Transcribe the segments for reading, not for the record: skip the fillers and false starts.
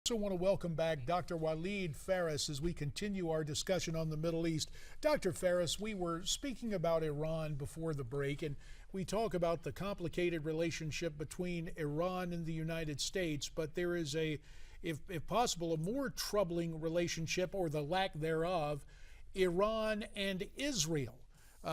I also want to welcome back Dr. Walid Phares as we continue our discussion on the Middle East. Dr. Phares, we were speaking about Iran before the break, and we talk about the complicated relationship between Iran and the United States, but there is if possible, a more troubling relationship, or the lack thereof, Iran and Israel.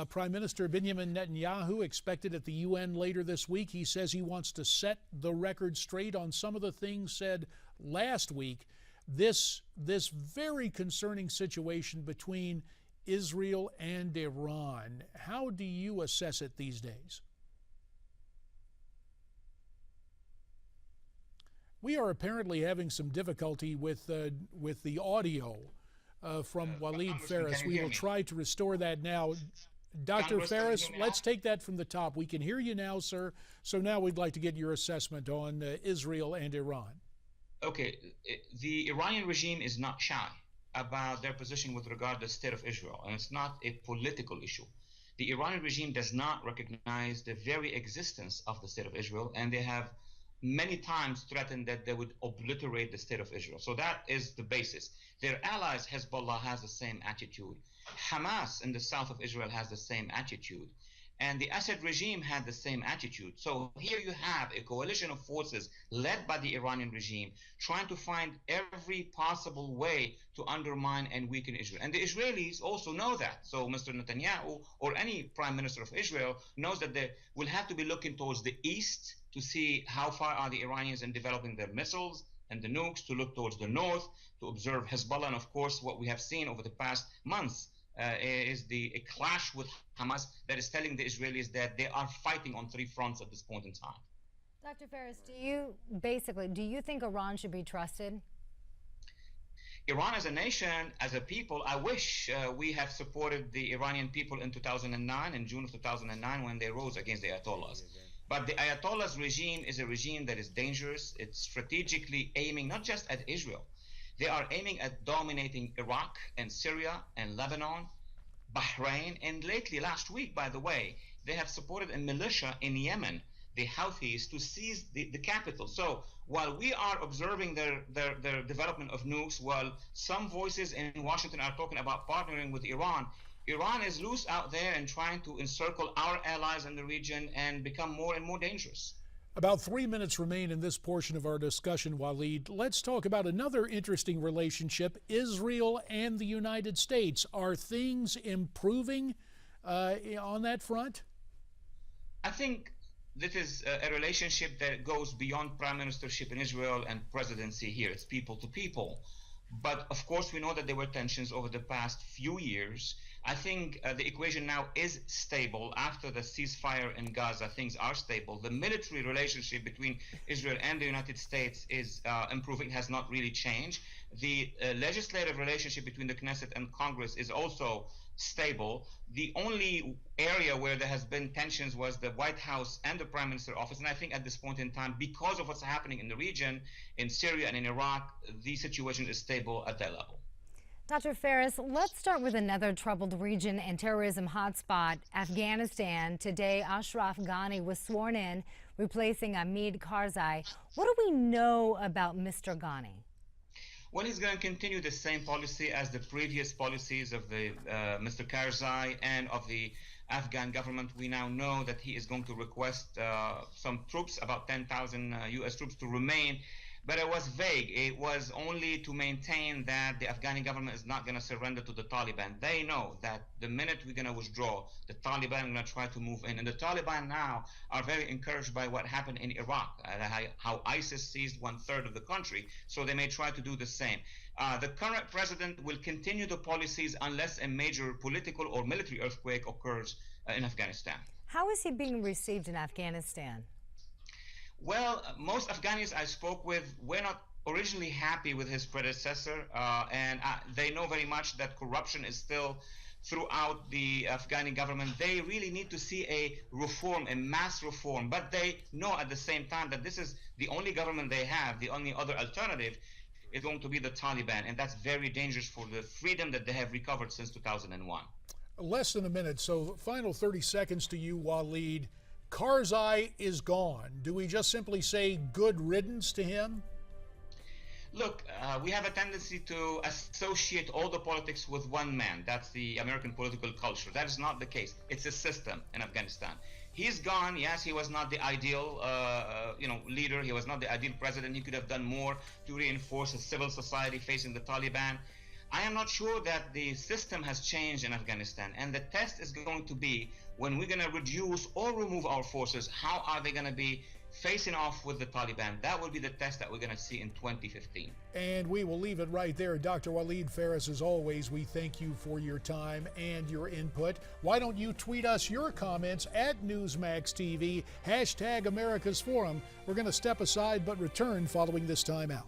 Prime Minister Benjamin Netanyahu expected at the UN later this week. He says he wants to set the record straight on some of the things said last week. This very concerning situation between Israel and Iran. How do you assess it these days? We are apparently having some difficulty with the audio from Walid Phares. We will try to restore that now. Dr. Phares, let's take that from the top. We can hear you now, sir. So now we'd like to get your assessment on Israel and Iran. Okay, the Iranian regime is not shy about their position with regard to the state of Israel, and it's not a political issue. The Iranian regime does not recognize the very existence of the state of Israel, and they have many times threatened that they would obliterate the state of Israel. So that is the basis. Their allies, Hezbollah, has the same attitude. Hamas in the south of Israel has the same attitude. And the Assad regime had the same attitude. So here you have a coalition of forces led by the Iranian regime trying to find every possible way to undermine and weaken Israel. And the Israelis also know that. So Mr. Netanyahu or any prime minister of Israel knows that they will have to be looking towards the east to see how far are the Iranians in developing their missiles and the nukes, to look towards the north, to observe Hezbollah. And of course, what we have seen over the past months is a clash with Hamas that is telling the Israelis that they are fighting on three fronts at this point in time. Dr. Phares, do you think Iran should be trusted? Iran as a nation, as a people, I wish we have supported the Iranian people in 2009, in June of 2009, when they rose against the Ayatollahs. But the Ayatollahs regime is a regime that is dangerous. It's strategically aiming not just at Israel. They are aiming at dominating Iraq and Syria and Lebanon, Bahrain, and lately, last week, by the way, they have supported a militia in Yemen, the Houthis, to seize the capital. So while we are observing their development of nukes, while some voices in Washington are talking about partnering with Iran, Iran is loose out there and trying to encircle our allies in the region and become more and more dangerous. About 3 minutes remain in this portion of our discussion, Walid. Let's talk about another interesting relationship, Israel and the United States. Are things improving on that front? I think this is a relationship that goes beyond prime ministership in Israel and presidency here. It's people to people. But of course, we know that there were tensions over the past few years. I think the equation now is stable. After the ceasefire in Gaza, things are stable. The military relationship between Israel and the United States is improving, has not really changed. The legislative relationship between the Knesset and Congress is also stable. The only area where there has been tensions was the White House and the Prime Minister office. And I think at this point in time, because of what's happening in the region, in Syria and in Iraq, the situation is stable at that level. Dr. Phares, let's start with another troubled region and terrorism hotspot, Afghanistan. Today, Ashraf Ghani was sworn in, replacing Hamid Karzai. What do we know about Mr. Ghani? Well, he's going to continue the same policy as the previous policies of the Mr. Karzai and of the Afghan government. We now know that he is going to request some troops, about 10,000 U.S. troops, to remain. But it was vague. It was only to maintain that the Afghani government is not going to surrender to the Taliban. They know that the minute we're going to withdraw, the Taliban are going to try to move in. And the Taliban now are very encouraged by what happened in Iraq, how ISIS seized 1/3 of the country. So they may try to do the same. The current president will continue the policies unless a major political or military earthquake occurs in Afghanistan. How is he being received in Afghanistan? Well, most Afghans I spoke with were not originally happy with his predecessor, and they know very much that corruption is still throughout the Afghani government. They really need to see a reform, a mass reform, but they know at the same time that this is the only government they have. The only other alternative is going to be the Taliban, and that's very dangerous for the freedom that they have recovered since 2001. Less than a minute, so final 30 seconds to you, Walid. Karzai is gone. Do we just simply say good riddance to him? Look, we have a tendency to associate all the politics with one man. That's the American political culture. That is not the case. It's a system in Afghanistan. He's gone. Yes, he was not the ideal, leader. He was not the ideal president. He could have done more to reinforce a civil society facing the Taliban. I am not sure that the system has changed in Afghanistan, and the test is going to be when we're going to reduce or remove our forces. How are they going to be facing off with the Taliban? That will be the test that we're going to see in 2015. And we will leave it right there. Dr. Walid Phares, as always, we thank you for your time and your input. Why don't you tweet us your comments at Newsmax TV, #America's Forum. We're going to step aside but return following this time out.